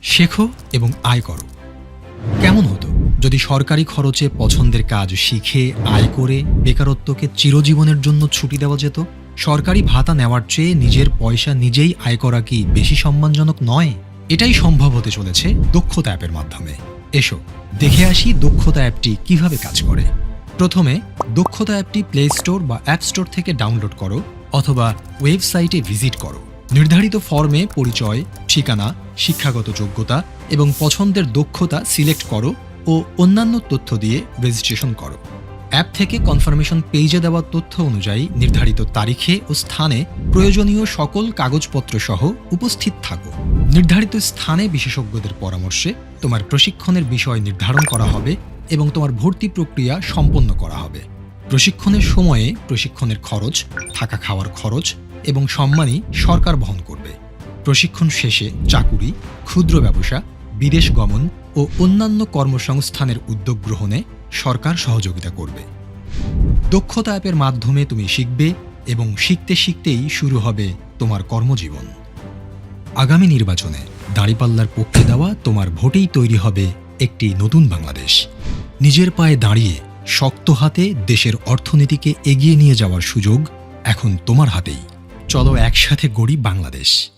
শেখো এবং আয় করো। কেমন হতো যদি সরকারি খরচে পছন্দের কাজ শিখে আয় করে বেকারত্বকে চিরজীবনের জন্য ছুটি দেওয়া যেত? সরকারি ভাতা নেওয়ার চেয়ে নিজের পয়সা নিজেই আয় করা কি বেশি সম্মানজনক নয়? এটাই সম্ভব হতে চলেছে দক্ষতা অ্যাপের মাধ্যমে। এসো দেখে আসি দক্ষতা অ্যাপটি কিভাবে কাজ করে। প্রথমে দক্ষতা অ্যাপটি প্লে স্টোর বা অ্যাপ স্টোর থেকে ডাউনলোড করো অথবা ওয়েবসাইটে ভিজিট করো। নির্ধারিত ফর্মে পরিচয়, ঠিকানা, শিক্ষাগত যোগ্যতা এবং পছন্দের দক্ষতা সিলেক্ট করো ও অন্যান্য তথ্য দিয়ে রেজিস্ট্রেশন করো। অ্যাপ থেকে কনফার্মেশন পেজে দেওয়া তথ্য অনুযায়ী নির্ধারিত তারিখে ও স্থানে প্রয়োজনীয় সকল কাগজপত্র সহ উপস্থিত থাকো। নির্ধারিত স্থানে বিশেষজ্ঞদের পরামর্শে তোমার প্রশিক্ষণের বিষয় নির্ধারণ করা হবে এবং তোমার ভর্তি প্রক্রিয়া সম্পন্ন করা হবে। প্রশিক্ষণের সময়ে প্রশিক্ষণের খরচ, থাকা খাওয়ার খরচ এবং সম্মানী সরকার বহন করবে। প্রশিক্ষণ শেষে চাকুরি, ক্ষুদ্র ব্যবসা, বিদেশ গমন ও অন্যান্য কর্মসংস্থানের উদ্যোগ গ্রহণে সরকার সহযোগিতা করবে। দক্ষতা অ্যাপের মাধ্যমে তুমি শিখবে এবং শিখতে শিখতেই শুরু হবে তোমার কর্মজীবন। আগামী নির্বাচনে দাঁড়িপাল্লার পক্ষে দেওয়া তোমার ভোটেই তৈরি হবে একটি নতুন বাংলাদেশ। নিজের পায়ে দাঁড়িয়ে শক্ত হাতে দেশের অর্থনীতিকে এগিয়ে নিয়ে যাওয়ার সুযোগ এখন তোমার হাতেই। চলো একসাথে গড়ি বাংলাদেশ।